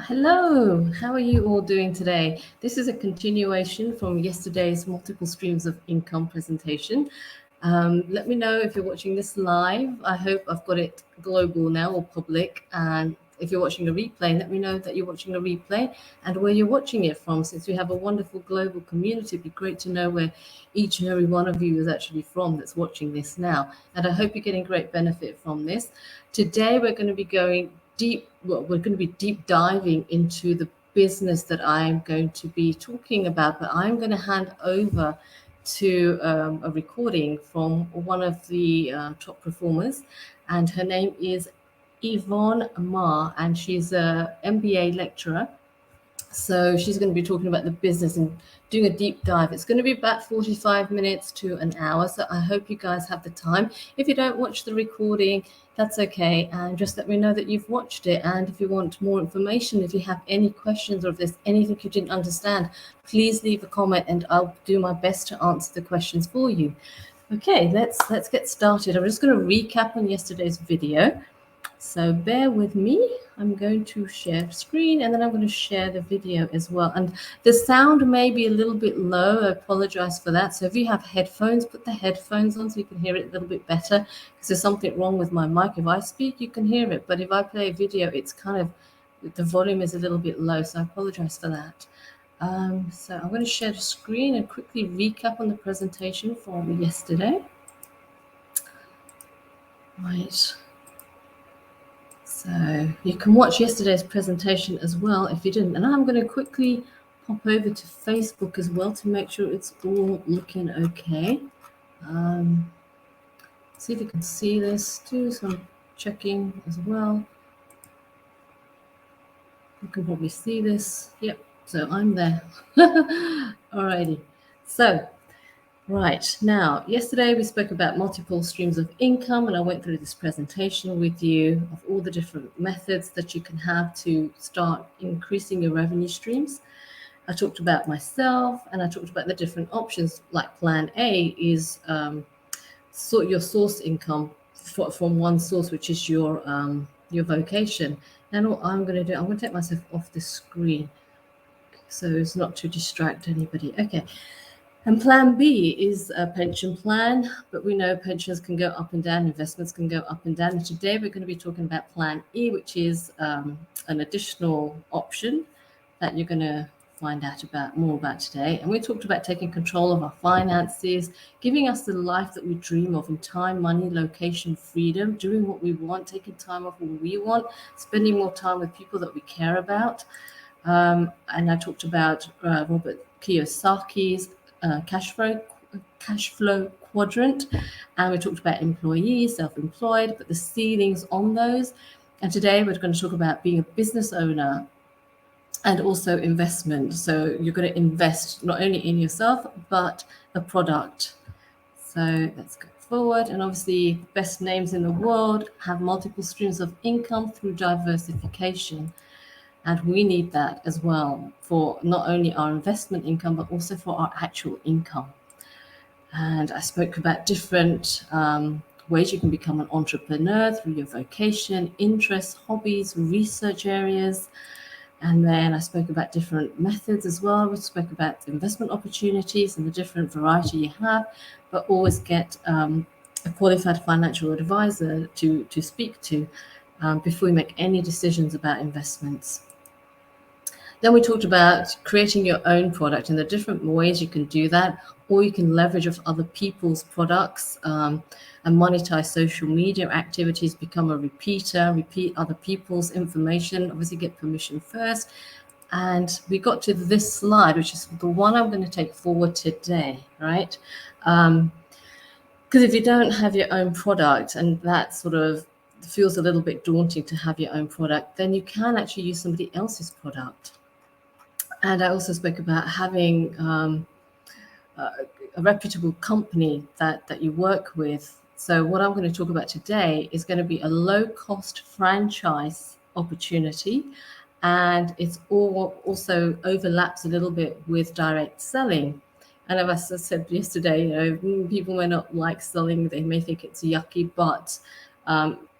Hello, how are you all doing today? This is a continuation from yesterday's multiple streams of income presentation. Let me know if you're watching this live. I hope I've got it global now or public. And if you're watching a replay, let me know that you're watching a replay and where you're watching it from. Since we have a wonderful global community, it'd be great to know where each and every one of you is actually from that's watching this now. And I hope you're getting great benefit from this. Today, we're going to be deep diving into the business that I'm going to be talking about, but I'm going to hand over to a recording from one of the top performers, and her name is Evon Marr, and she's a MBA lecturer. So she's going to be talking about the business and doing a deep dive. It's going to be about 45 minutes to an hour. So I hope you guys have the time. If you don't watch the recording, that's okay. And just let me know that you've watched it. And if you want more information, if you have any questions or if there's anything you didn't understand, please leave a comment and I'll do my best to answer the questions for you. Okay, let's get started. I'm just going to recap on yesterday's video. So bear with me. I'm going to share screen and then I'm going to share the video as well. And the sound may be a little bit low. I apologize for that. So if you have headphones, put the headphones on so you can hear it a little bit better, because there's something wrong with my mic. If I speak, you can hear it. But if I play a video, it's kind of, the volume is a little bit low. So I apologize for that. So I'm going to share the screen and quickly recap on the presentation from yesterday. Right. So you can watch yesterday's presentation as well if you didn't. And I'm going to quickly pop over to Facebook as well to make sure it's all looking okay. See if you can see this. Do some checking as well. You can probably see this. Yep. So I'm there. Alrighty. So right, now, yesterday we spoke about multiple streams of income, and I went through this presentation with you of all the different methods that you can have to start increasing your revenue streams. I talked about myself, and I talked about the different options, like plan A is sort your source income from one source, which is your vocation. And what I'm going to do, I'm going to take myself off the screen so as not to distract anybody. Okay. And plan B is a pension plan, but we know pensions can go up and down, investments can go up and down. And today we're going to be talking about plan E, which is an additional option that you're going to find out more about today. And we talked about taking control of our finances, giving us the life that we dream of in time, money, location, freedom, doing what we want, taking time off when we want, spending more time with people that we care about. And I talked about Robert Kiyosaki's cash flow quadrant, and we talked about employees, self-employed, but the ceilings on those. And today we're going to talk about being a business owner and also investment. So you're going to invest not only in yourself but a product. So let's go forward. And obviously, best names in the world have multiple streams of income through diversification. And we need that as well for not only our investment income, but also for our actual income. And I spoke about different ways you can become an entrepreneur through your vocation, interests, hobbies, research areas. And then I spoke about different methods as well. We spoke about investment opportunities and the different variety you have, but always get a qualified financial advisor to speak to before you make any decisions about investments. Then we talked about creating your own product and the different ways you can do that, or you can leverage off other people's products and monetize social media activities, become a repeat other people's information, obviously get permission first. And we got to this slide, which is the one I'm going to take forward today, right? Because if you don't have your own product, and that sort of feels a little bit daunting to have your own product, then you can actually use somebody else's product. And I also spoke about having a reputable company that you work with. So what I'm going to talk about today is going to be a low-cost franchise opportunity, and it's also overlaps a little bit with direct selling. And as I said yesterday, people may not like selling; they may think it's yucky, but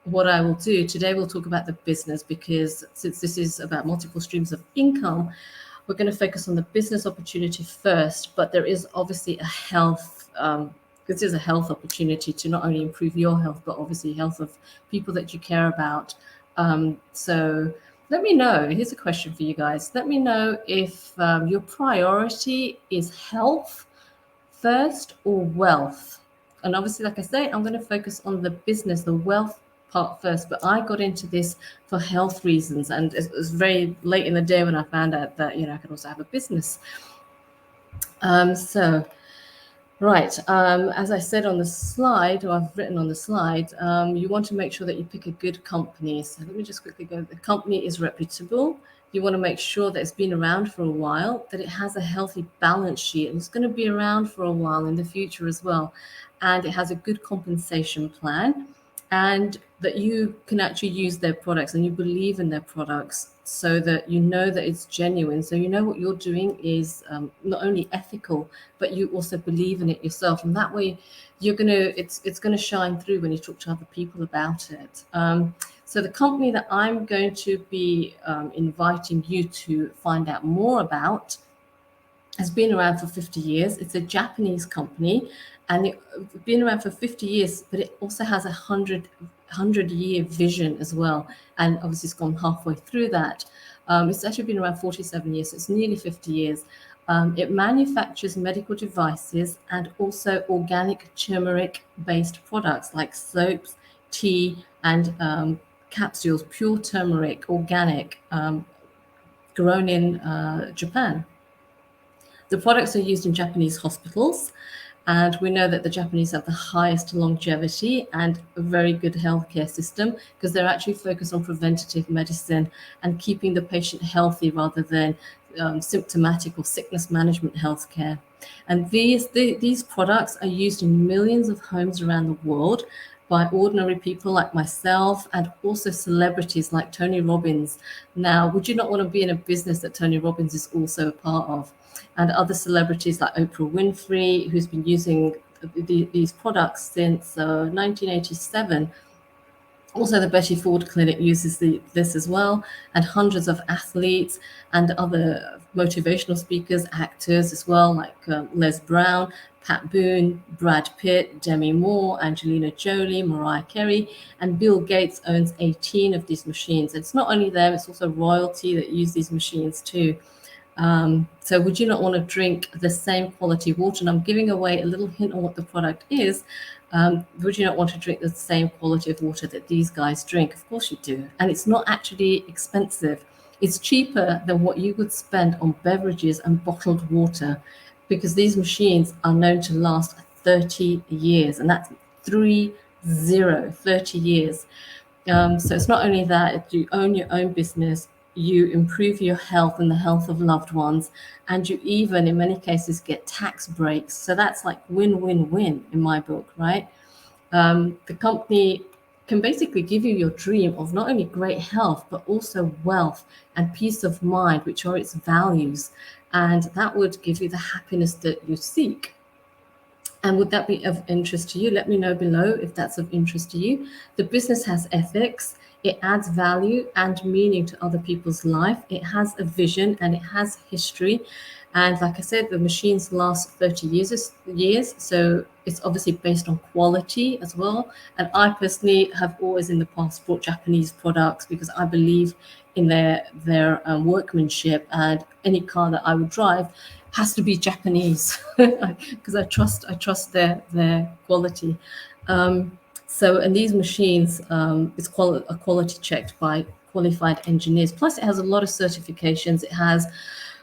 what I will do today, we'll talk about the business, because since this is about multiple streams of income, we're going to focus on the business opportunity first. But there is obviously a health, this is a health opportunity to not only improve your health, but obviously health of people that you care about. So let me know. Here's a question for you guys. Let me know if your priority is health first or wealth. And obviously, like I say, I'm going to focus on the business, the wealth part first. But I got into this for health reasons, and it was very late in the day when I found out that I could also have a business. So right, as I said on the slide, or I've written on the slide, you want to make sure that you pick a good company. So let me just quickly go. The company is reputable. You want to make sure that it's been around for a while, that it has a healthy balance sheet, and it's going to be around for a while in the future as well. And it has a good compensation plan, and that you can actually use their products and you believe in their products, so that you know that it's genuine. So you know what you're doing is not only ethical, but you also believe in it yourself. And that way it's gonna shine through when you talk to other people about it. So the company that I'm going to be inviting you to find out more about has been around for 50 years. It's a Japanese company, and it's been around for 50 years, but it also has a 100-year vision as well. And obviously, it's gone halfway through that. It's actually been around 47 years, so it's nearly 50 years. It manufactures medical devices and also organic turmeric-based products like soaps, tea, and capsules, pure turmeric, organic, grown in Japan. The products are used in Japanese hospitals, and we know that the Japanese have the highest longevity and a very good healthcare system, because they're actually focused on preventative medicine and keeping the patient healthy rather than symptomatic or sickness management healthcare. And these products are used in millions of homes around the world by ordinary people like myself, and also celebrities like Tony Robbins. Now, would you not want to be in a business that Tony Robbins is also a part of? And other celebrities like Oprah Winfrey, who's been using these products since 1987. Also, the Betty Ford Clinic uses this as well, and hundreds of athletes and other motivational speakers, actors as well, like Les Brown, Pat Boone, Brad Pitt, Demi Moore, Angelina Jolie, Mariah Carey, and Bill Gates owns 18 of these machines. It's not only them, it's also royalty that use these machines too. So would you not want to drink the same quality water? And I'm giving away a little hint on what the product is. Would you not want to drink the same quality of water that these guys drink? Of course you do. And it's not actually expensive. It's cheaper than what you would spend on beverages and bottled water, because these machines are known to last 30 years. And that's 30 years. So it's not only that, if you own your own business, you improve your health and the health of loved ones, and you even, in many cases, get tax breaks. So that's like win-win-win in my book, right? The company can basically give you your dream of not only great health, but also wealth and peace of mind, which are its values. And that would give you the happiness that you seek. And would that be of interest to you? Let me know below if that's of interest to you. The business has ethics. It adds value and meaning to other people's life. It has a vision and it has history. And like I said, the machines last 30 years. So it's obviously based on quality as well. And I personally have always in the past bought Japanese products because I believe in their workmanship, and any car that I would drive has to be Japanese because I trust their quality. And these machines, it's quality checked by qualified engineers. Plus, it has a lot of certifications. It has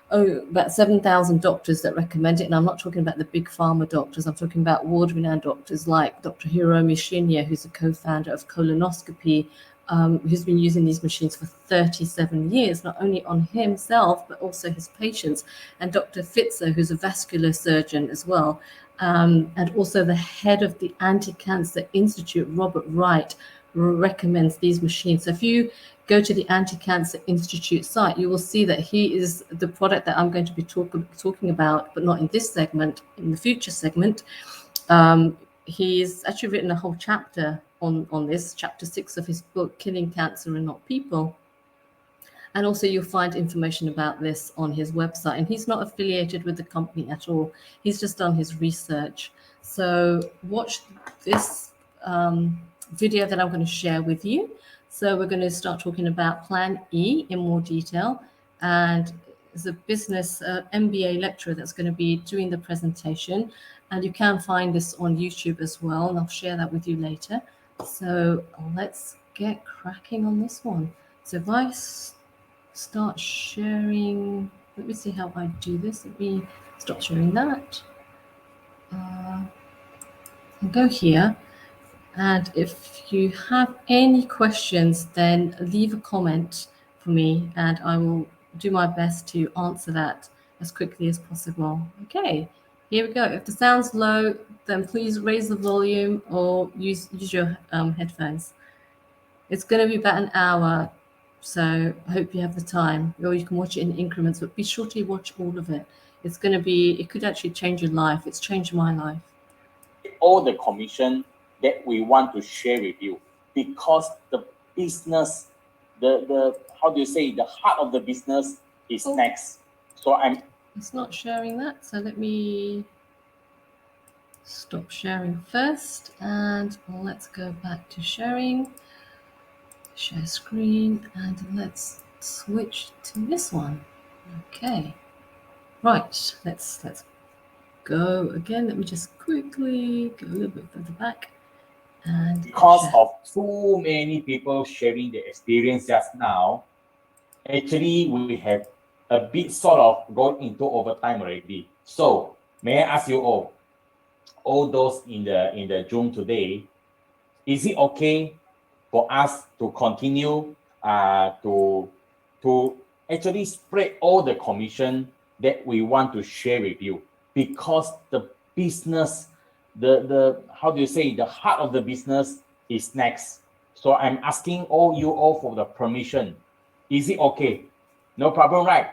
about 7,000 doctors that recommend it. And I'm not talking about the big pharma doctors. I'm talking about world-renowned doctors like Dr. Hiromi Shinya, who's the co-founder of colonoscopy, who's been using these machines for 37 years, not only on himself, but also his patients. And Dr. Fitzer, who's a vascular surgeon as well. And also the head of the Anti-Cancer Institute, Robert Wright, recommends these machines. So if you go to the Anti-Cancer Institute site, you will see that he is the product that I'm going to be talking about, but not in this segment, in the future segment. He's actually written a whole chapter on this, chapter 6 of his book, Killing Cancer and Not People. And also you'll find information about this on his website. And he's not affiliated with the company at all. He's just done his research. So watch this video that I'm going to share with you. So we're going to start talking about Plan E in more detail. And there's a business MBA lecturer that's going to be doing the presentation. And you can find this on YouTube as well. And I'll share that with you later. So let's get cracking on this one. So if I start sharing, let me see how I do this. Let me stop sharing that. I'll go here. And if you have any questions, then leave a comment for me and I will do my best to answer that as quickly as possible. Okay, here we go. If the sound's low, then please raise the volume or use your headphones. It's going to be about an hour, so I hope you have the time, or you can watch it in increments, but be sure to watch all of it. It's going to be, it could actually change your life. It's changed my life. All the commission that we want to share with you, because the business, the how do you say, the heart of the business is next. So it's not sharing that, so let me stop sharing first and let's go back to sharing, share screen, and let's switch to this one. Okay, right, let's go again. Let me just quickly go a little bit further back. And because of too many people sharing their experience just now, actually we have a bit sort of gone into overtime already. So may I ask you all those in the Zoom today, is it okay for us to continue to actually spread all the commission that we want to share with you? Because the business, the how do you say, the heart of the business is next. So I'm asking all for the permission. Is it okay? No problem, right?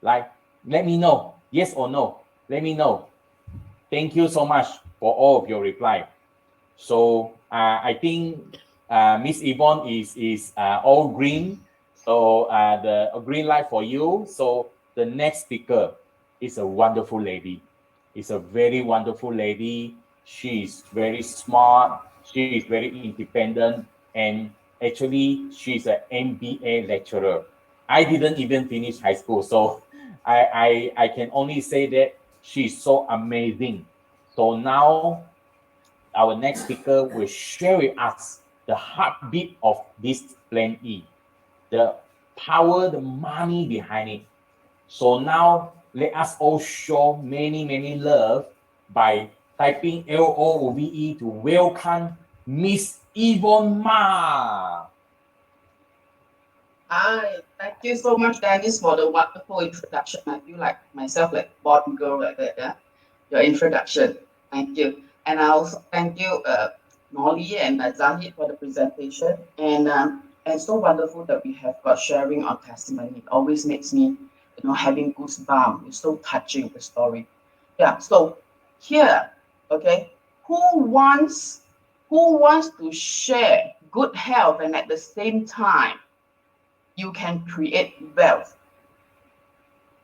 Like, let me know, yes or no. Let me know. Thank you so much for all of your reply. So I think Miss Evon is all green. So the green light for you. So the next speaker is a wonderful lady. It's a very wonderful lady. She is very smart. She is very independent. And actually, she's an MBA lecturer. I didn't even finish high school. So I can only say that she's so amazing. So now our next speaker will share with us the heartbeat of this Plan E, the power, the money behind it. So now let us all show many love by typing LOVE to welcome Miss Evon Marr. Hi, thank you so much, Dennis, for the wonderful introduction. I feel like myself like Bond girl like that, yeah. Your introduction. Thank you. And I also thank you, Molly and Zahid for the presentation. And so wonderful that we have got sharing our testimony. It always makes me, having goosebumps. It's so touching, the story. Yeah, so here, okay, who wants to share good health and at the same time you can create wealth?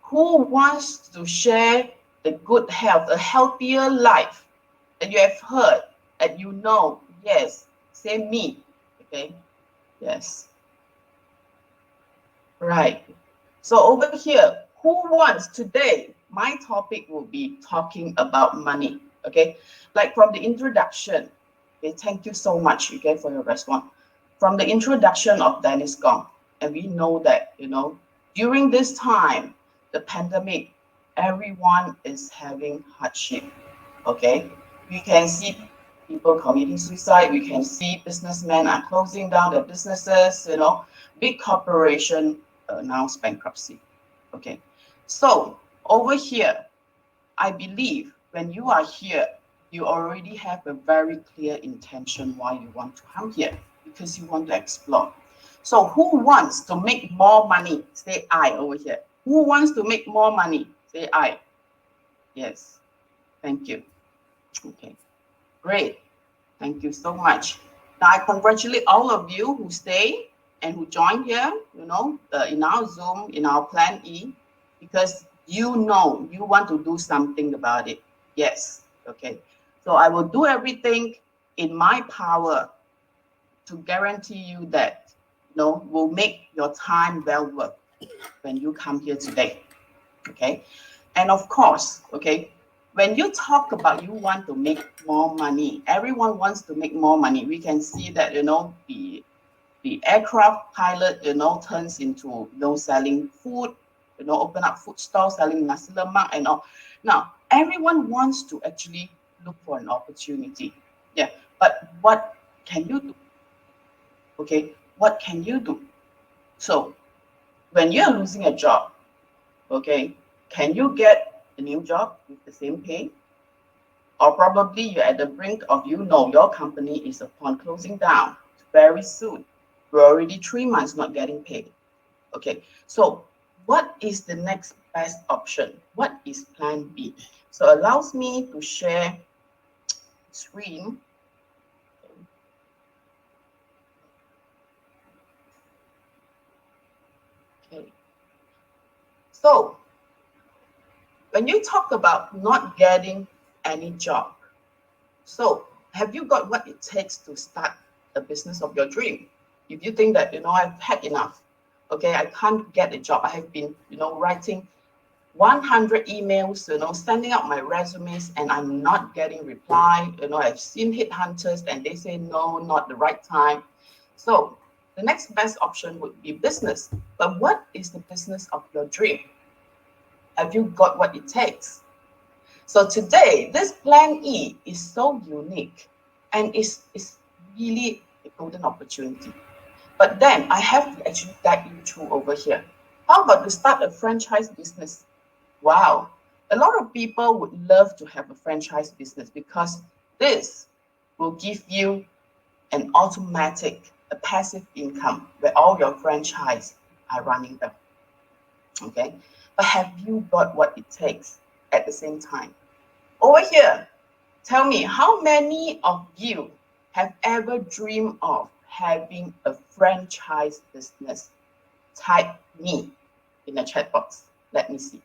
Who wants to share the good health, a healthier life that you have heard and yes, say me, okay? Yes. Right. So over here, who wants today? My topic will be talking about money, okay? Like from the introduction, okay, thank you so much, okay, for your response. From the introduction of Dennis Gong, and we know that, during this time, the pandemic, everyone is having hardship, okay? We can see people committing suicide. We can see businessmen are closing down their businesses, big corporation announce bankruptcy, okay? So over here, I believe when you are here, you already have a very clear intention why you want to come here, because you want to explore. So who wants to make more money? Say I over here. Who wants to make more money? Say I. Yes. Thank you. Okay. Great. Thank you so much. Now, I congratulate all of you who stay and who join here, in our Zoom, in our Plan E, because you want to do something about it. Yes, okay. So I will do everything in my power to guarantee you that, will make your time well worth when you come here today, okay? And of course, okay, when you talk about you want to make more money, everyone wants to make more money. We can see that, the aircraft pilot, turns into, selling food, open up food stores, selling nasi lemak and all. Now, everyone wants to actually look for an opportunity. Yeah, but what can you do? Okay, what can you do? So, when you're losing a job, okay, can you get a new job with the same pay? Or probably you're at the brink of, your company is upon closing down very soon. We're already 3 months not getting paid. Okay, so what is the next best option? What is plan B? So allows me to share screen. Okay. So when you talk about not getting any job, so have you got what it takes to start the business of your dream? If you think that, I've had enough, okay, I can't get a job. I have been, writing 100 emails, sending out my resumes, and I'm not getting reply. I've seen headhunters and they say, no, not the right time. So the next best option would be business. But what is the business of your dream? Have you got what it takes? So today, this plan E is so unique and it's really a golden opportunity. But then I have to actually guide you through over here. How about to start a franchise business? Wow. A lot of people would love to have a franchise business because this will give you an automatic, a passive income where all your franchise are running them. Okay. But have you got what it takes at the same time? Over here, tell me, how many of you have ever dreamed of having a franchise business? Type me in the chat box. Let me see.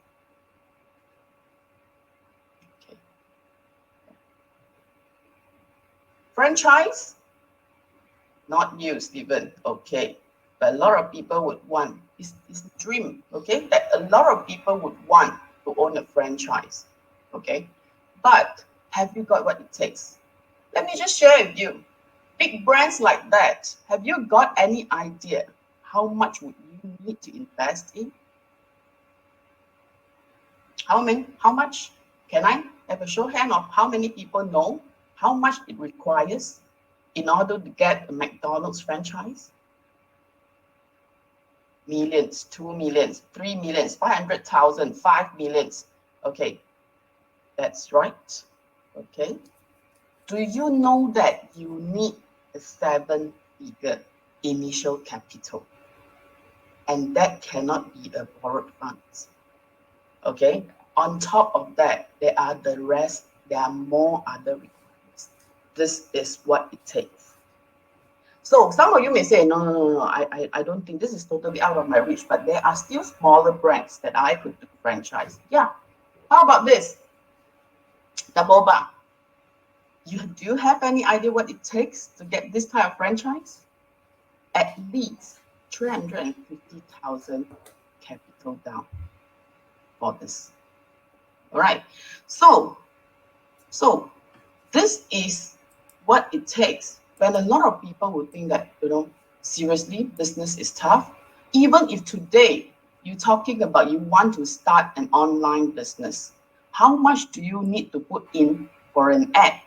Okay. Franchise? Not you, Stephen. Okay. But a lot of people would want, it's a dream, okay? That a lot of people would want to own a franchise, okay? But have you got what it takes? Let me just share with you. Big brands like that, have you got any idea how much would you need to invest in? How much? Can I have a show hand of how many people know how much it requires in order to get a McDonald's franchise? Millions, 2 millions, 3 millions, 500,000, 5 millions. Okay, that's right. Okay. Do you know that you need a 7-figure initial capital? And that cannot be a borrowed funds. Okay. On top of that, there are more other requirements. This is what it takes. So some of you may say, no, I don't think this is totally out of my reach, but there are still smaller brands that I could franchise. Yeah. How about this? The boba. Do you have any idea what it takes to get this type of franchise? At least 350,000 capital down for this. All right. So this is what it takes. When a lot of people would think that, seriously, business is tough. Even if today you're talking about you want to start an online business, how much do you need to put in for an ad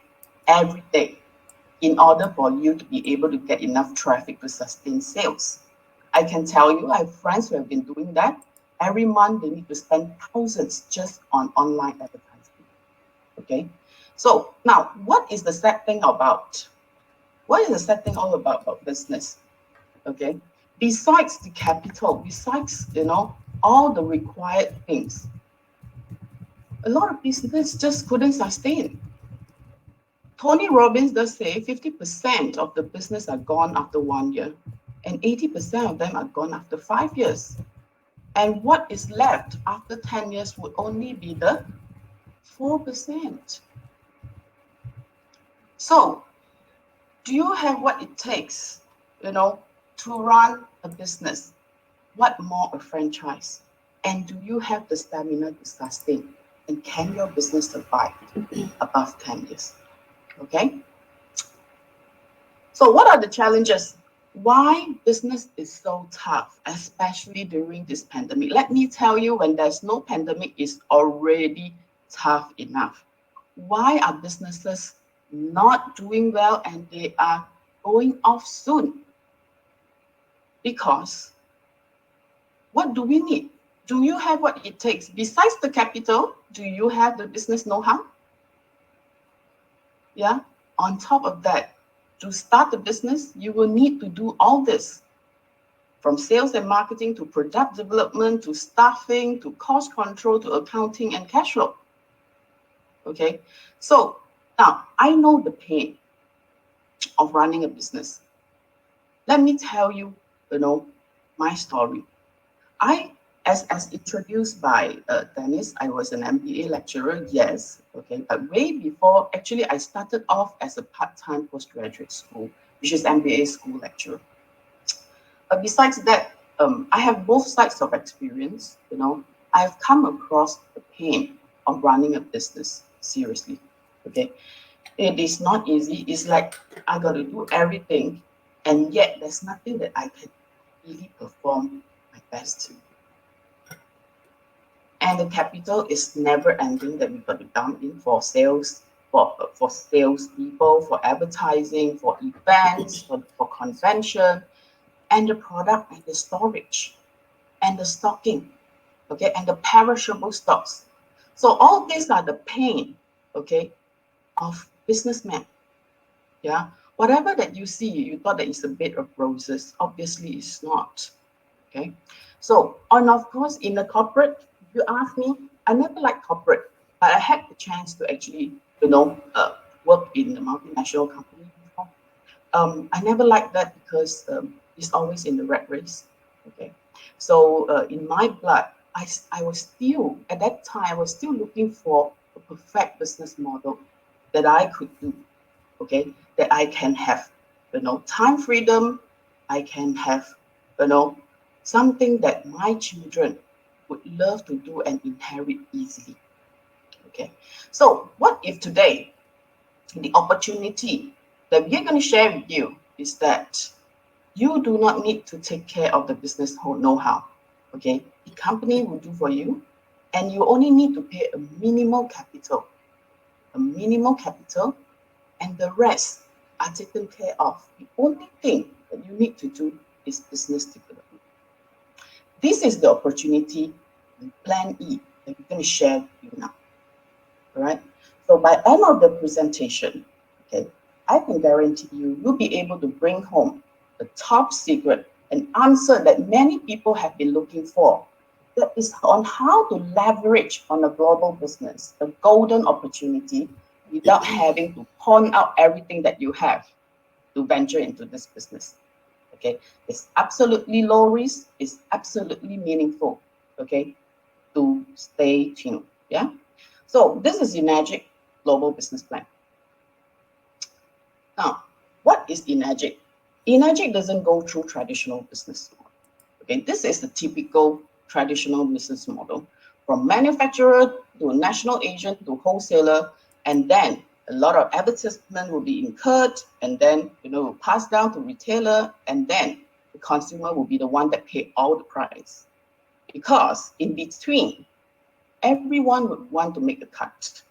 every day in order for you to be able to get enough traffic to sustain sales? I can tell you, I have friends who have been doing that. Every month they need to spend thousands just on online advertising. Okay. So now, what is the sad thing about? What is the sad thing all about business? Okay. Besides the capital, besides, all the required things, a lot of business just couldn't sustain. Tony Robbins does say 50% of the business are gone after 1 year, and 80% of them are gone after 5 years. And what is left after 10 years would only be the 4%. So, do you have what it takes, to run a business? What more a franchise? And do you have the stamina to sustain? And can your business survive above 10 years? Okay. So what are the challenges? Why business is so tough, especially during this pandemic? Let me tell you, when there's no pandemic, it's already tough enough. Why are businesses not doing well and they are going off soon? Because what do we need? Do you have what it takes? Besides the capital, do you have the business know-how? Yeah. On top of that, to start the business, you will need to do all this, from sales and marketing to product development to staffing to cost control to accounting and cash flow. Okay. So now I know the pain of running a business. Let me tell you, my story. As introduced by Dennis, I was an MBA lecturer, yes, okay, but way before, actually, I started off as a part-time postgraduate school, which is MBA school lecturer. But besides that, I have both sides of experience. I've come across the pain of running a business, seriously, okay. It is not easy. It's like I got to do everything, and yet there's nothing that I can really perform my best to. And the capital is never ending that we've got to dump in for sales, for salespeople, for advertising, for events, for convention, and the product and the storage, and the stocking, okay, and the perishable stocks. So all these are the pain, okay, of businessmen. Yeah, whatever that you see, you thought that it's a bed of roses. Obviously, it's not. Okay, so and of course, in the corporate, if you ask me, I never liked corporate, but I had the chance to actually, work in a multinational company before. I never liked that because it's always in the rat race. Okay, so in my blood, I was still at that time I was still looking for a perfect business model that I could do. Okay, that I can have, time freedom. I can have, something that my children would love to do and inherit easily. Okay, so what if today the opportunity that we're going to share with you is that you do not need to take care of the business know-how. Okay, the company will do for you, and you only need to pay a minimal capital, and the rest are taken care of. The only thing that you need to do is business development. This is the opportunity in Plan E that we're going to share with you now. All right. So by end of the presentation, okay, I can guarantee you'll be able to bring home the top secret, an answer that many people have been looking for. That is on how to leverage on a global business, a golden opportunity, without having to pawn out everything that you have to venture into this business. Okay, it's absolutely low risk, it's absolutely meaningful. Okay, to stay tuned. Yeah. So this is Enagic Global Business Plan. Now, what is Enagic? Enagic doesn't go through traditional business model. Okay, this is the typical traditional business model, from manufacturer to national agent to wholesaler, and then a lot of advertisement will be incurred, and then pass down to retailer, and then the consumer will be the one that pay all the price. Because in between, everyone would want to make a cut.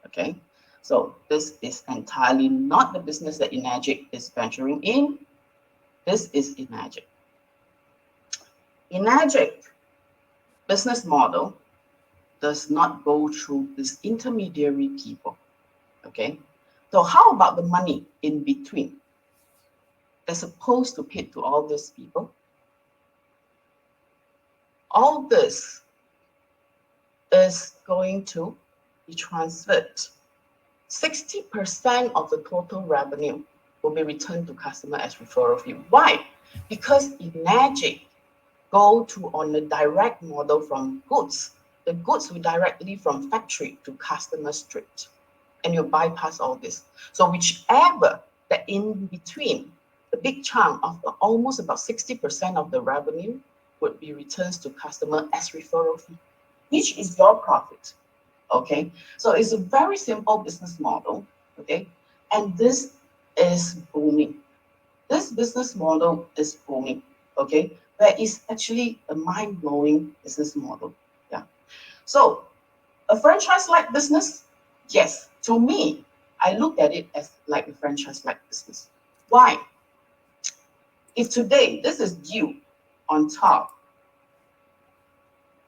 Okay, so this is entirely not the business that Enagic is venturing in. This is Enagic. Enagic business model does not go through this intermediary people. Okay, so how about the money in between that's supposed to pay to all these people? All this is going to be transferred 60% of the total revenue will be returned to customer as referral fee. Why? Because in Magic, go to on the direct model from goods. The goods will directly from factory to customer straight, and you bypass all this. So whichever the in between, the big chunk of the, almost about 60% of the revenue would be returns to customer as referral fee, which is your profit. Okay, so it's a very simple business model. Okay, and this is booming. This business model is booming. Okay, that is actually a mind-blowing business model. Yeah. So a franchise-like business, yes. To me, I look at it as like a franchise-like business. Why? If today this is you on top,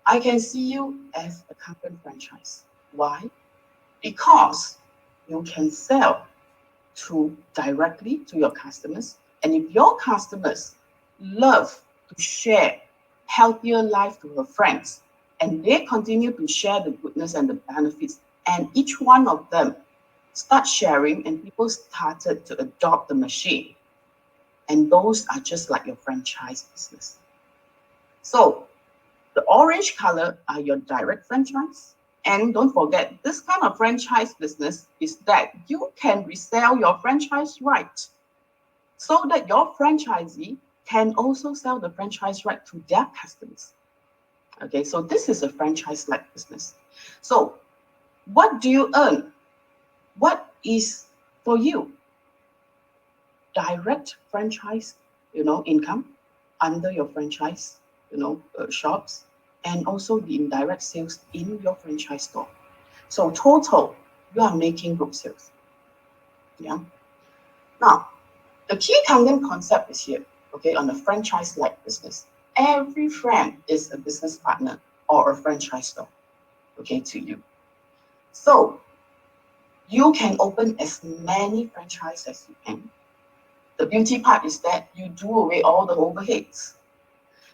I can see you as a company franchise. Why? Because you can sell directly to your customers. And if your customers love to share healthier life to their friends, and they continue to share the goodness and the benefits, and each one of them start sharing, and people started to adopt the machine, and those are just like your franchise business. So the orange color are your direct franchise. And don't forget, this kind of franchise business is that you can resell your franchise right, so that your franchisee can also sell the franchise right to their customers. Okay, so this is a franchise-like business. So what do you earn? What is for you? Direct franchise, income under your franchise, shops, and also the indirect sales in your franchise store. So total, you are making group sales. Yeah. Now, the key Kangen concept is here, okay, on the franchise-like business. Every friend is a business partner or a franchise store, okay, to you. So you can open as many franchises as you can. The beauty part is that you do away all the overheads.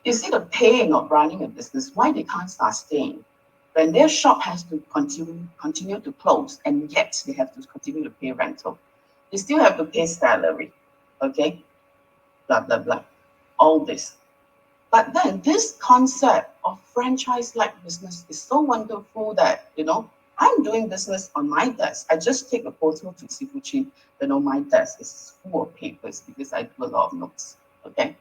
You see the pain of running a business, why they can't sustain. When their shop has to continue to close, and yet they have to continue to pay rental. They still have to pay salary, okay? Blah, blah, blah, all this. But then this concept of franchise-like business is so wonderful that, I'm doing business on my desk. I just take a photo to Sifuchi, my desk is full of papers because I do a lot of notes, okay?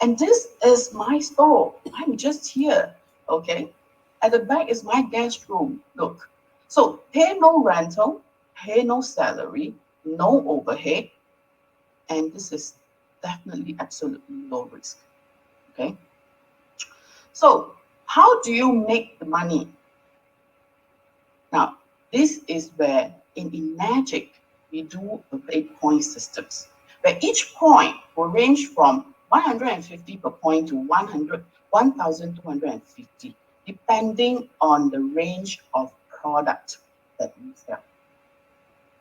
And this is my store. I'm just here, okay? At the back is my guest room, look. So pay no rental, pay no salary, no overhead, and this is definitely absolutely low risk, okay? So how do you make the money? Now, this is where in Magic, we do a 8-point systems, where each point will range from 150 per point to 1,250, depending on the range of product that you sell.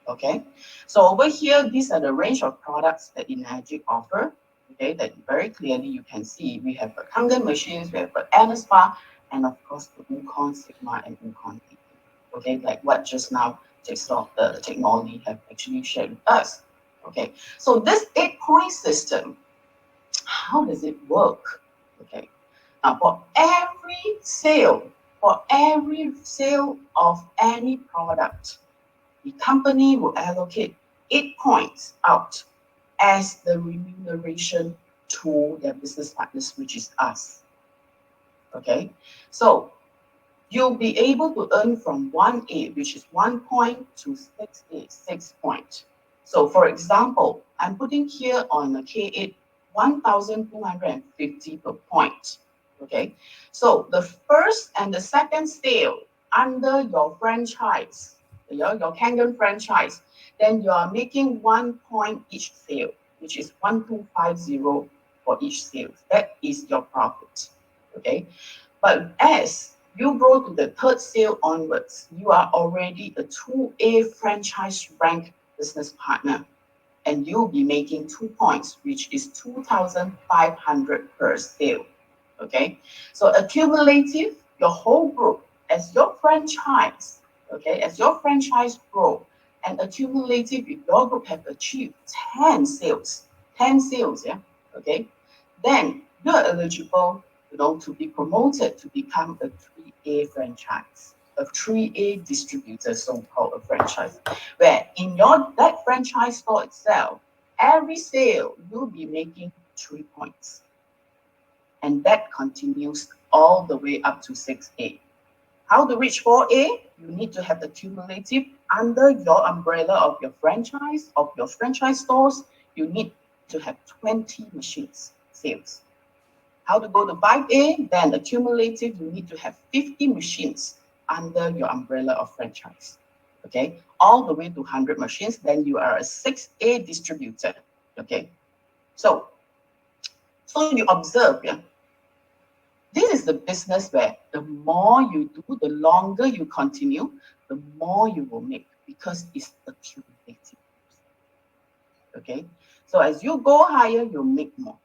Okay, so over here, these are the range of products that Magic offer. Okay, that very clearly you can see. We have the Kangen machines, we have the Anaspa, and of course the Ukon Sigma and Ukon. Okay, like what just now the technology have actually shared with us. Okay, so this 8-point system, how does it work? Okay, now for every sale of any product, the company will allocate 8 points out as the remuneration to their business partners, which is us. Okay, so you'll be able to earn from 1A, which is 1 point, to 6A, 6 points. So for example, I'm putting here on a K8, 1,250 per point. Okay, so the first and the second sale under your franchise, your Kangen franchise, then you are making 1 point each sale, which is 1,250 for each sale. That is your profit. Okay, but as you go to the third sale onwards, you are already a 2A franchise rank business partner, and you'll be making 2 points, which is 2,500 per sale. Okay, so accumulative, your whole group, as your franchise, okay, as your franchise grow, and accumulative, if your group have achieved 10 sales, yeah, okay, then you're eligible, to be promoted to become a 3A franchise, a 3A distributor, so-called a franchise, where in that franchise store itself, every sale you'll be making 3 points. And that continues all the way up to 6A. How to reach 4A? You need to have the cumulative under your umbrella of your franchise stores. You need to have 20 machines sales. How to go to 5A? Then the cumulative, you need to have 50 machines under your umbrella of franchise. Okay, all the way to 100 machines, then you are a 6A distributor. Okay, so you observe, yeah. This is the business where the more you do, the longer you continue, the more you will make, because it's accumulative. Okay, so as you go higher, you make more.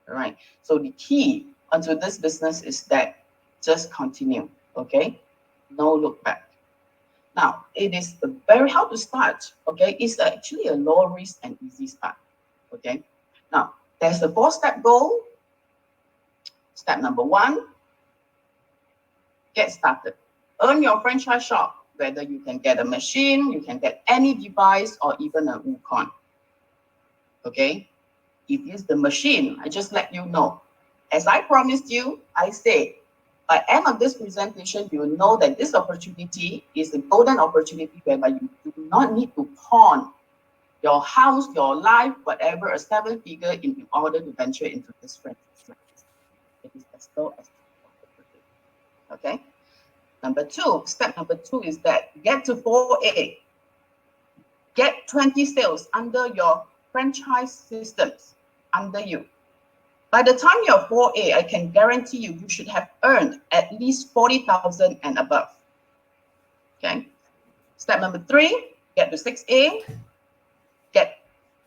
All right, so the key onto this business is that just continue. Okay, no look back. Now, it is how to start. Okay, it's actually a low risk and easy start. Okay, now there's a 4-step goal. Step number 1, get started. Earn your franchise shop, whether you can get a machine, you can get any device, or even a Wukon. Okay, if it's the machine, I just let you know. As I promised you, I say, by end of this presentation, you will know that this opportunity is a golden opportunity whereby you do not need to pawn your house, your life, whatever, a 7-figure in order to venture into this franchise. It is as low as possible. Okay. Step number two is that get to 4A. Get 20 sales under your franchise systems under you. By the time you're 4A, I can guarantee you should have earned at least 40,000 and above. Okay. Step number 3, get to 6A. Get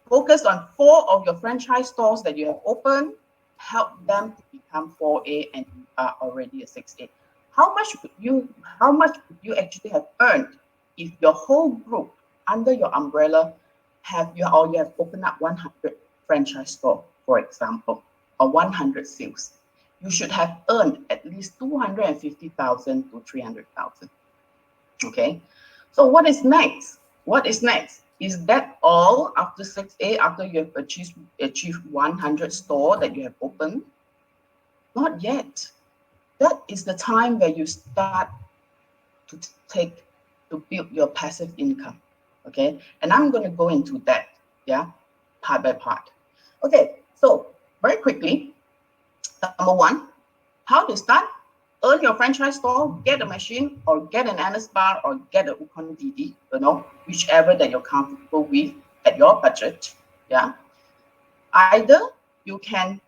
focused on 4 of your franchise stores that you have opened. Help them to become 4A, and you are already a 6A. How much could you actually have earned if your whole group under your umbrella you have opened up 100 franchise store, for example, or 100 sales? You should have earned at least 250,000 to 300,000. Okay, so what is next? Is that all after 6A, after you have achieved 100 store that you have opened? Not yet. That is the time where you start to build your passive income. Okay, and I'm going to go into that, part by part. Okay, so very quickly, number 1, how to start? Earn your franchise store, get a machine, or get an NS bar, or get a Wukon DD, whichever that you're comfortable with at your budget. Either you can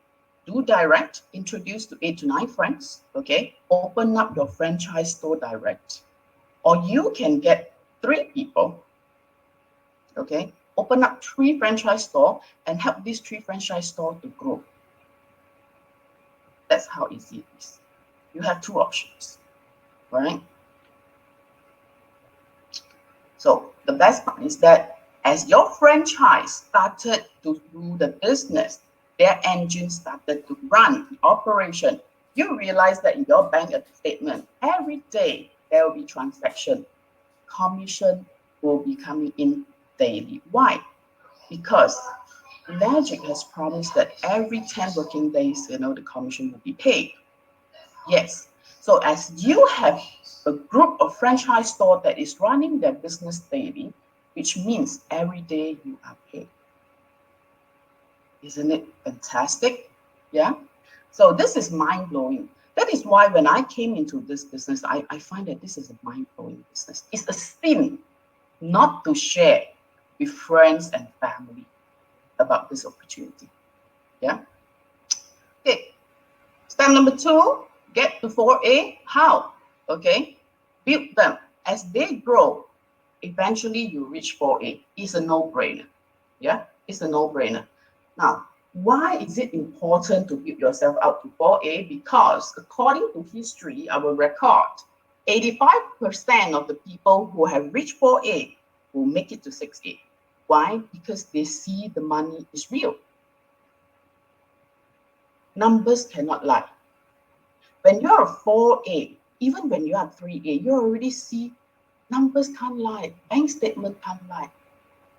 do direct, introduce to 8 to 9 friends, okay? Open up your franchise store direct. Or you can get 3 people, okay? Open up 3 franchise store and help these 3 franchise store to grow. That's how easy it is. You have 2 options, right? So the best part is that as your franchise started to do the business, their engine started to run the operation, you realize that in your bank statement, every day there will be transaction. Commission will be coming in daily. Why? Because Magic has promised that every 10 working days, the commission will be paid. Yes. So as you have a group of franchise store that is running their business daily, which means every day you are paid. Isn't it fantastic? Yeah. So this is mind-blowing. That is why when I came into this business, I find that this is a mind-blowing business. It's a sin not to share with friends and family about this opportunity. Yeah. Okay. Step number 2, get to 4A. How? Okay. Build them. As they grow, eventually you reach 4A. It's a no-brainer. Yeah. It's a no-brainer. Now, why is it important to build yourself out to 4A? Because according to history, our record, 85% of the people who have reached 4A will make it to 6A. Why? Because they see the money is real. Numbers cannot lie. When you're a 4A, even when you are 3A, you already see numbers can't lie. Bank statement can't lie.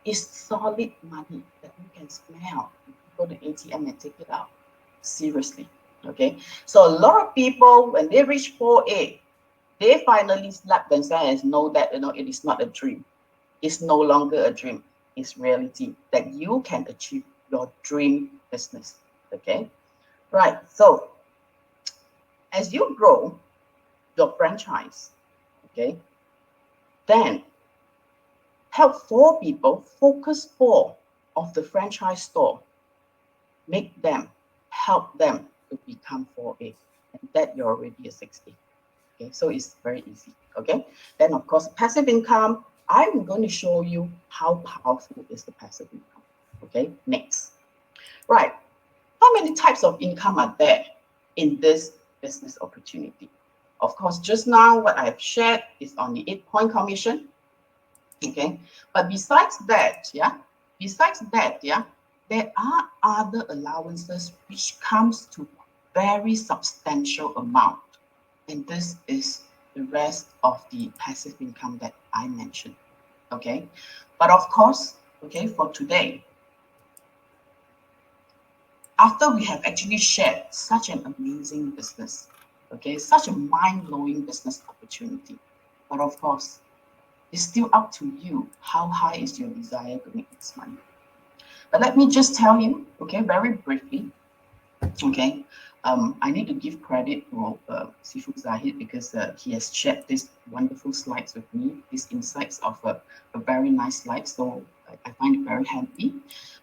It's solid money that you can smell. You go to ATM and take it out. Seriously. Okay. So a lot of people, when they reach 4A, they finally slap themselves and know that it is not a dream. It's no longer a dream. It's reality that you can achieve your dream business. Okay. Right. So as you grow your franchise, okay, then help 4 people, focus 4 of the franchise store, help them to become 4A, and that you're already a 6A. Okay, so it's very easy. Okay, then of course, passive income. I'm going to show you how powerful is the passive income. Okay, next. Right, how many types of income are there in this business opportunity? Of course, just now what I've shared is on the 8-point commission. Okay, but besides that, there are other allowances which comes to very substantial amount, and this is the rest of the passive income that I mentioned. Okay, but of course, okay, for today, after we have actually shared such an amazing business, okay, such a mind-blowing business opportunity, but of course, it's still up to you. How high is your desire to make this money? But let me just tell you, okay, very briefly, okay, I need to give credit to Sifu Zahid because he has shared these wonderful slides with me, these insights of a very nice slide. So I find it very handy.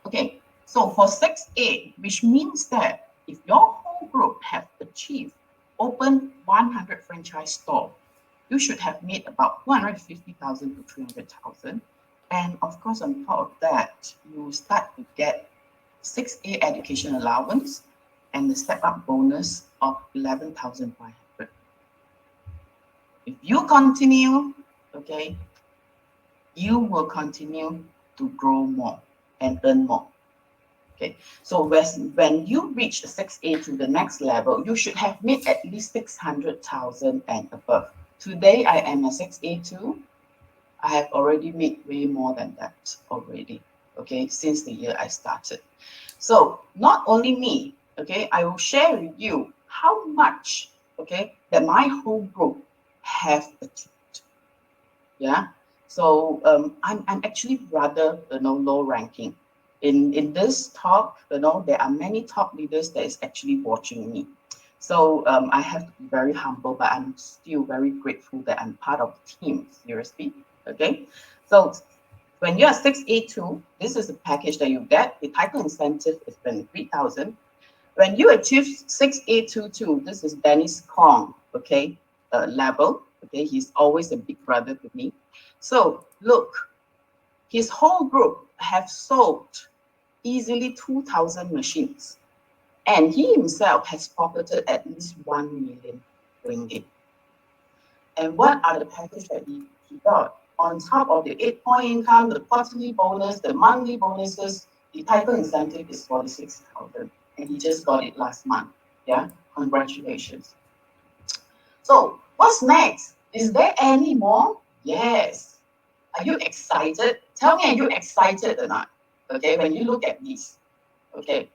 Okay, so for 6A, which means that if your whole group have achieved open 100 franchise store, you should have made about 250,000 to 300,000. And of course, on top of that, you start to get 6A education allowance and the step-up bonus of 11,500. If you continue, okay, you will continue to grow more and earn more. Okay, so when you reach the 6A to the next level, you should have made at least 600,000 and above. Today, I am a 6A2. I have already made way more than that already, okay, since the year I started. So not only me, okay, I will share with you how much, okay, that my whole group have achieved. Yeah, so I'm actually rather, low ranking. In this talk, there are many top leaders that is actually watching me. So I have to be very humble, but I'm still very grateful that I'm part of the team, seriously. Okay, so when you're 6A2, this is the package that you get. The title incentive is 23,000. When you achieve 6A22, this is Dennis Kong, okay, level. Okay, he's always a big brother to me. So look, his whole group have sold easily 2,000 machines. And he himself has pocketed at least 1 million ringgit. And what are the packages that he got? On top of the 8-point income, the quarterly bonus, the monthly bonuses, the title incentive is 46,000. And he just got it last month. Yeah, congratulations. So what's next? Is there any more? Yes. Are you excited? Tell me, are you excited or not? Okay, when you look at this. Okay,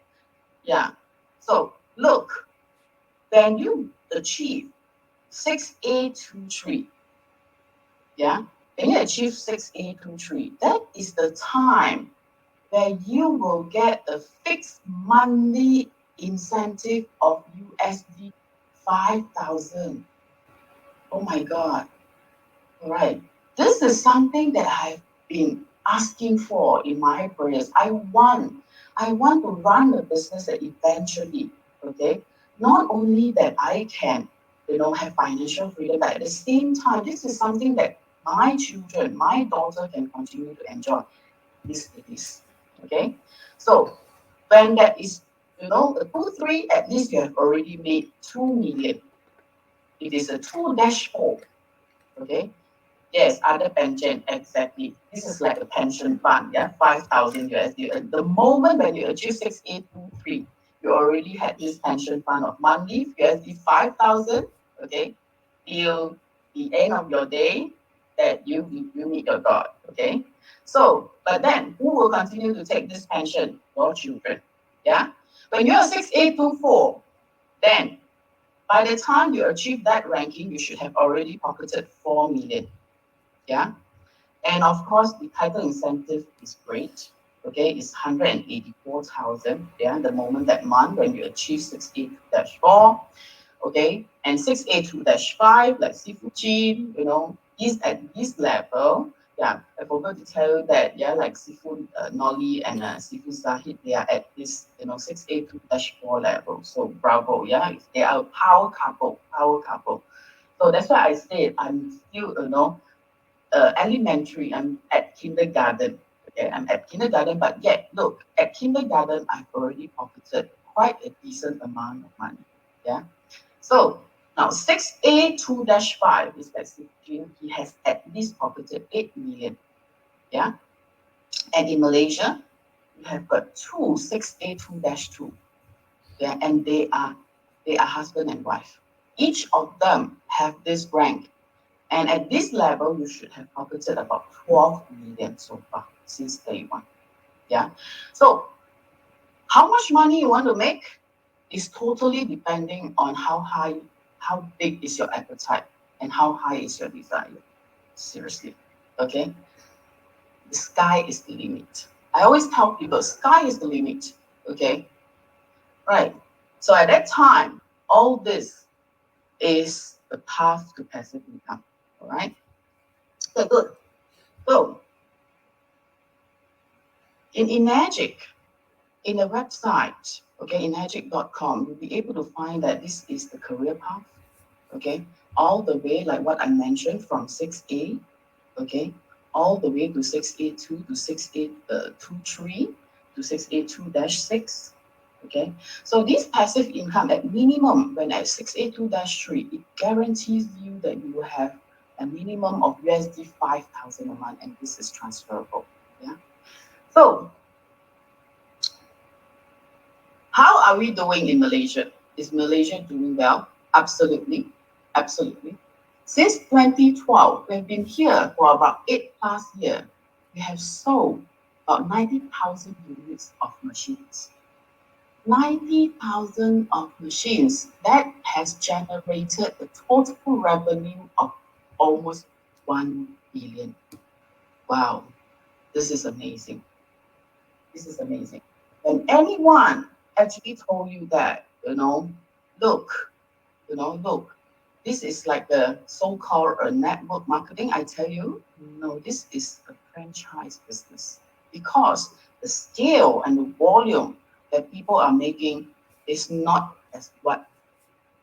yeah. So look, when you achieve 6A23, yeah, when you achieve 6A23, that is the time where you will get a fixed monthly incentive of USD 5,000. Oh my God. All right. This is something that I've been asking for in my prayers. I want to run a business that eventually, okay, not only that I can, have financial freedom, but at the same time, this is something that my children, my daughter can continue to enjoy. This it is. Okay. So when that is, a 2-3, at least you have already made 2 million. It is a 2-4. Okay. Yes, other pension, exactly. This is like a pension fund, yeah, 5,000 USD. At the moment when you achieve 6823, you already had this pension fund of monthly USD 5,000, okay, till the end of your day that you meet your God, okay. So, but then who will continue to take this pension? Your children, yeah. When you're 6824, then by the time you achieve that ranking, you should have already pocketed 4 million. Yeah. And of course, the title incentive is great. Okay, it's 184,000. Yeah, the moment that month when you achieve 682-4. Okay, and 682-5, like Sifu is at this level. Yeah, I forgot to tell you that. Yeah, like Sifu Noli and Sifu Zahid, they are at this 682-4 level. So bravo. Yeah, they are a power couple, power couple. So that's why I said I'm still elementary. I'm at kindergarten. Okay, I'm at kindergarten, but yet look, at kindergarten I've already pocketed quite a decent amount of money. Yeah. So now 6A2-5 is specifically he has at least pocketed 8 million. Yeah. And in Malaysia, we have got two 6A2-2. Yeah, and they are husband and wife. Each of them have this rank. And at this level, you should have pocketed about 12 million so far since day one. Yeah. So how much money you want to make is totally depending on how big is your appetite and how high is your desire. Seriously. Okay. The sky is the limit. I always tell people, sky is the limit. Okay. Right. So at that time, all this is the path to passive income. All right. So good. So in Enagic, in the website, okay, enagic.com, you'll be able to find that this is the career path, okay, all the way, like what I mentioned, from 6A, okay, all the way to 6A2 to 6A23 to 6A2-6, okay. So this passive income at minimum, when at 6A2-3, it guarantees you that you will have a minimum of USD 5,000 a month, and this is transferable, yeah. So how are we doing in Malaysia? Is Malaysia doing well? Absolutely. Absolutely. Since 2012, we've been here for about 8+ years. We have sold about 90,000 units of machines. 90,000 of machines that has generated a total revenue of almost 1 billion. Wow, this is amazing. This is amazing. When anyone actually told you that, look, look, this is like the so-called network marketing, I tell you, no, this is a franchise business because the scale and the volume that people are making is not as what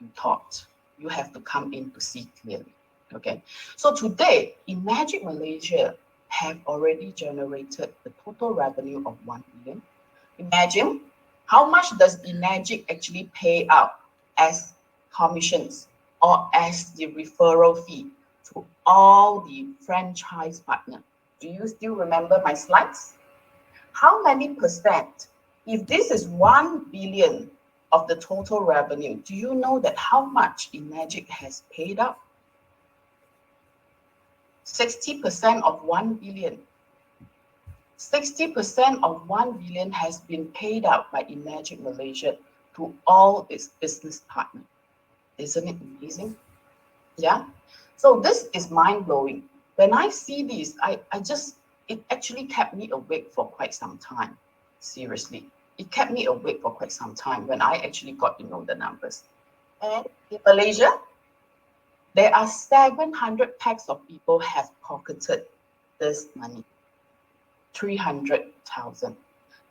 you thought. You have to come in to see clearly. Okay. So today, Enagic Malaysia have already generated the total revenue of 1 billion. Imagine how much does Enagic actually pay out as commissions or as the referral fee to all the franchise partners. Do you still remember my slides? How many percent? If this is 1 billion of the total revenue, do you know that how much Enagic has paid out? 60% of 1 billion. 60% of 1 billion has been paid out by Enagic Malaysia to all its business partners. Isn't it amazing? Yeah. So this is mind-blowing. When I see this, it actually kept me awake for quite some time. Seriously. It kept me awake for quite some time when I actually got to know the numbers. And in Malaysia, there are 700 packs of people have pocketed this money. 300,000.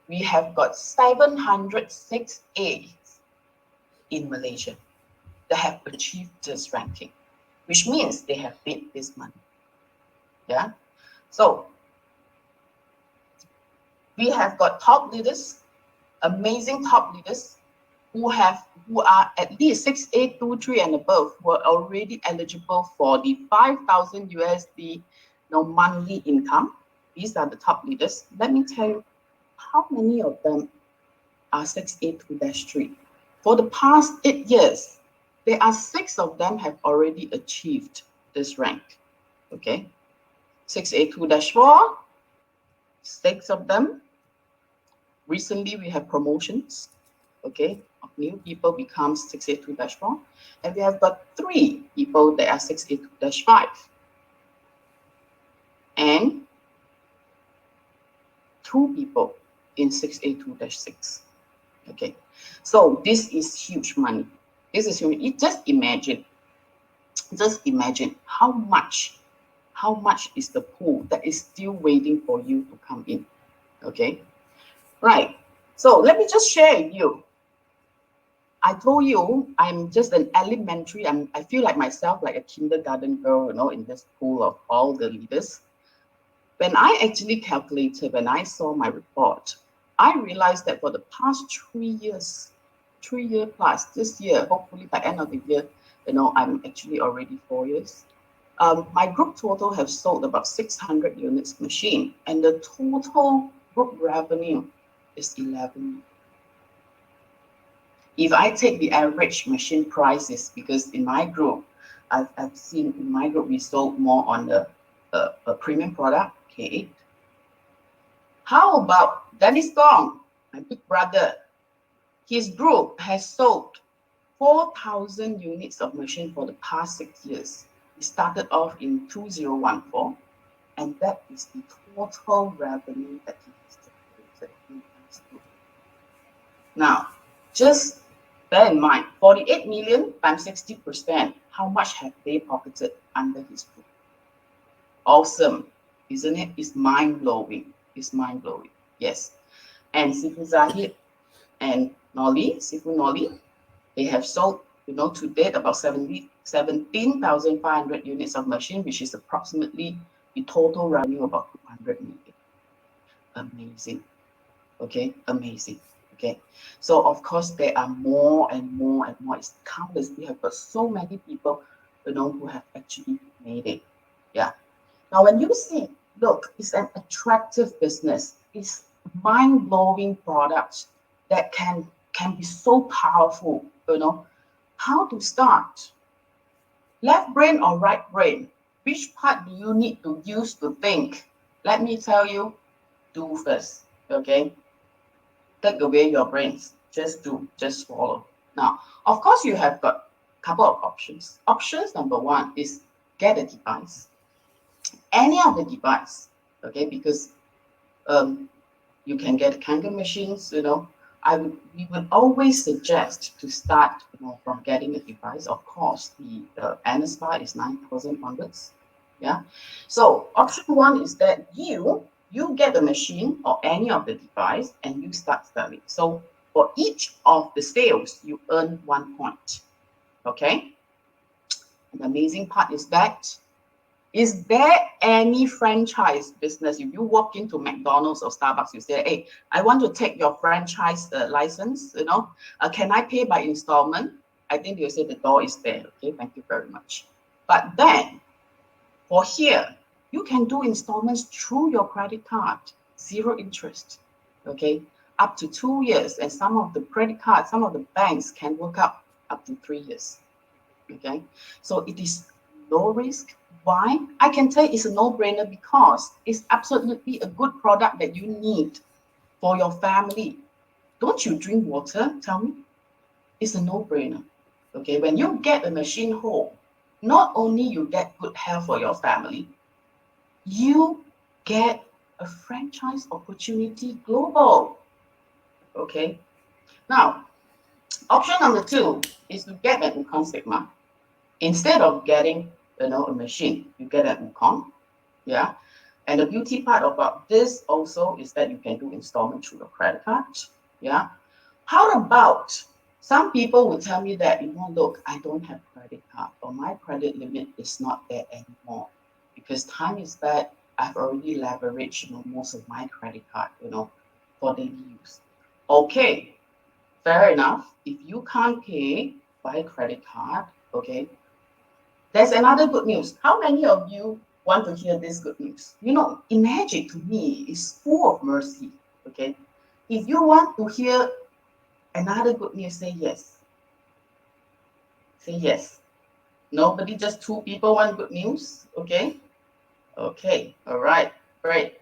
We have got 706 A's in Malaysia that have achieved this ranking, which means they have made this money. Yeah. So we have got top leaders, amazing top leaders, who are at least 6823 and above were already eligible for the 5,000 USD monthly income. These are the top leaders. Let me tell you how many of them are 682-3. For the past 8 years, there are 6 of them have already achieved this rank. Okay, 682-4, 6 of them. Recently, we have promotions. Okay, of new people becomes 682-4, and we have got 3 people that are 682-5, and 2 people in 682-6. Okay, so this is huge money. This is huge. Just imagine how much is the pool that is still waiting for you to come in. Okay, right. So let me just share with you. I told you I'm just an elementary. I feel like myself like a kindergarten girl, in this pool of all the leaders. When I actually calculated, when I saw my report, I realized that for the past 3 years, 3 year plus, this year, hopefully by end of the year, I'm actually already 4 years. My group total have sold about 600 units machine, and the total group revenue is 11. If I take the average machine prices, because in my group, I've seen in my group we sold more on the premium product, K8. How about Dennis Gong, my big brother? His group has sold 4,000 units of machine for the past 6 years. He started off in 2014, and that is the total revenue that he has generated in his group. Now, just bear in mind, 48 million times 60%, how much have they pocketed under his group? Awesome, isn't it? It's mind-blowing. It's mind-blowing. Yes. And Sifu Zahid and Sifu Noli, they have sold, to date about 17,500 units of machine, which is approximately the total revenue about 200 million. Amazing. Okay, amazing. Okay, so of course there are more and more and more. It's countless. We have got so many people, who have actually made it. Yeah. Now, when you see, look, it's an attractive business. It's mind-blowing products that can be so powerful. How to start? Left brain or right brain? Which part do you need to use to think? Let me tell you, do first. Okay. Take away your brains. Just do, just follow. Now, of course, you have got a couple of options. Options number 1 is get a device. Any of the device, okay, because you can get Kangen machines, we would always suggest to start from getting a device. Of course, the NSPA is 9,000 onwards. Yeah. So option 1 is that you get the machine or any of the device and you start selling. So for each of the sales, you earn 1 point. Okay. And the amazing part is that, is there any franchise business? If you walk into McDonald's or Starbucks, you say, hey, I want to take your franchise license, can I pay by installment? I think they'll say the door is there. Okay, thank you very much. But then for here, you can do installments through your credit card, 0 interest, okay, up to 2 years. And some of the credit cards, some of the banks can work up to 3 years, okay? So it is low risk. Why? I can tell it's a no-brainer because it's absolutely a good product that you need for your family. Don't you drink water? Tell me. It's a no-brainer, okay? When you get a machine home, not only you get good health for your family, you get a franchise opportunity global. Okay. Now, option number 2 is to get an income statement. Instead of getting, a machine, you get an income. Yeah. And the beauty part about this also is that you can do installment through your credit card. Yeah. How about some people will tell me that, look, I don't have credit card or my credit limit is not there anymore because time is bad. I've already leveraged, most of my credit card, for daily use. Okay, Fair enough. If you can't pay by credit card, okay, there's another good news. How many of you want to hear this good news? You know, Magic to me is full of mercy, okay? If you want to hear another good news, say yes. Say yes. Nobody, just two people want good news, okay? Okay, all right, great.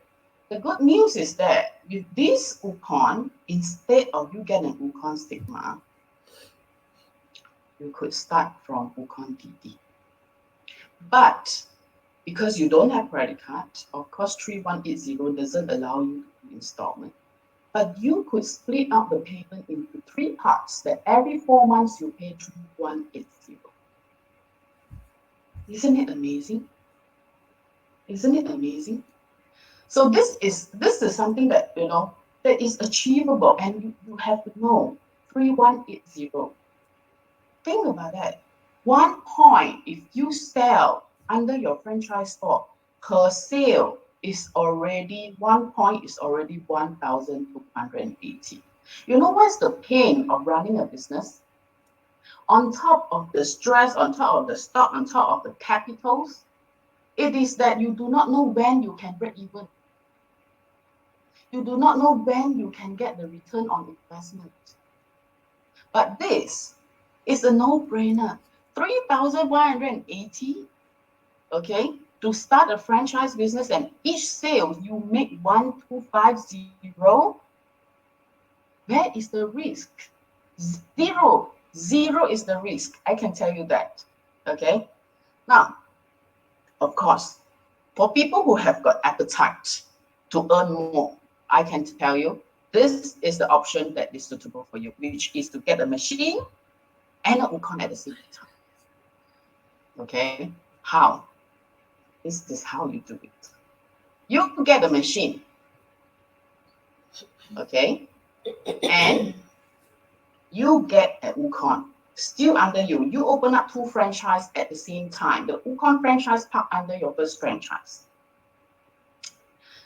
The good news is that with this Wukon, instead of you getting an Wukon stigma, you could start from Wukon TD. But because you don't have credit card, of course, 3180 doesn't allow you to do installment. But you could split up the payment into 3 parts that every 4 months you pay 3180. Isn't it amazing? Isn't it amazing? So this is something that, you know, that is achievable, and you have to know 3180. Think about that. 1 point, if you sell under your franchise store, per sale is already 1 point is already 1,280. You know what's the pain of running a business? On top of the stress, on top of the stock, on top of the capitals, it is that you do not know when you can break even. You do not know when you can get the return on investment. But this is a no-brainer. 3,180, okay, to start a franchise business, and each sale you make 1,250. Where is the risk? Zero. Zero is the risk. I can tell you that. Okay. Now, of course, for people who have got appetite to earn more, I can tell you this is the option that is suitable for you, which is to get a machine and a Wukon at the same time. Okay. How? This is how you do it. You get a machine. Okay. And you get a Wukon still under you. You open up 2 franchises at the same time. The Wukon franchise park under your first franchise.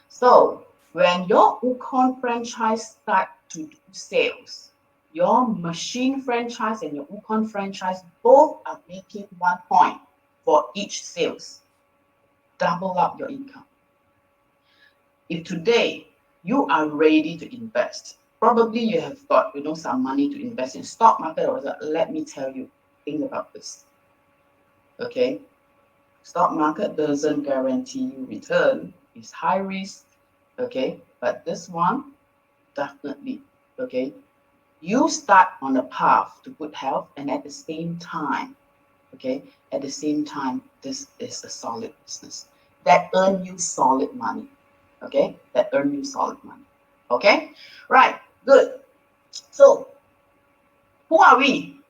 So when your Wukon franchise start to do sales, your machine franchise and your Wukon franchise both are making 1 point for each sales. Double up your income. If today you are ready to invest, probably you have got, you know, some money to invest in stock market, or let me tell you, think about this. Okay, stock market doesn't guarantee you return. It's high risk. Okay, but this one definitely. Okay, you start on a path to good health, and at the same time, okay, at the same time, this is a solid business that earn you solid money. Okay, that earn you solid money. Okay, right, good. So who are we?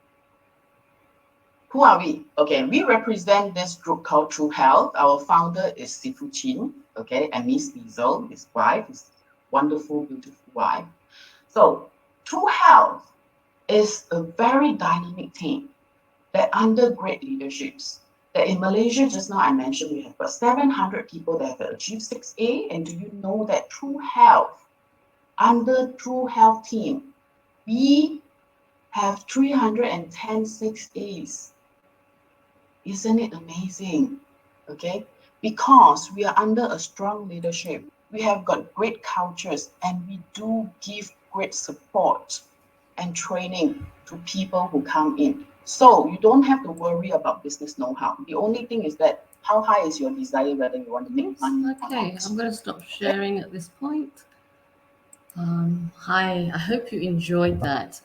Who are we? Okay, we represent this group called True Health. Our founder is Sifu Chin, okay, and Miss Liesel, his wife, his wonderful, beautiful wife. So True Health is a very dynamic team that under great leaderships. That in Malaysia, just now I mentioned, we have got 700 people that have achieved 6A. And do you know that True Health, under True Health team, we have 310 6As. Isn't it amazing? Okay, because we are under a strong leadership. We have got great cultures, and we do give great support and training to people who come in. So you don't have to worry about business know-how. The only thing is that how high is your desire, whether you want to make money or Okay, not. I'm going to stop sharing at this point. Hi, I hope you enjoyed that.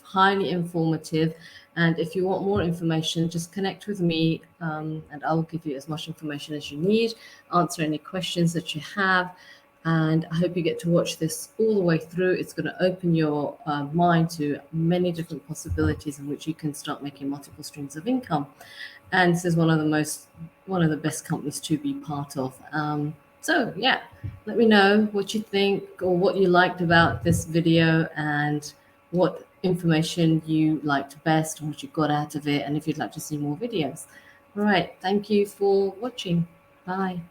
Highly informative. And if you want more information, just connect with me, and I'll give you as much information as you need, answer any questions that you have. And I hope you get to watch this all the way through. It's going to open your mind to many different possibilities in which you can start making multiple streams of income. And this is one of the best companies to be part of. So yeah, let me know what you think or what you liked about this video, and what information you liked best, what you got out of it, and if you'd like to see more videos. All right, thank you for watching. Bye.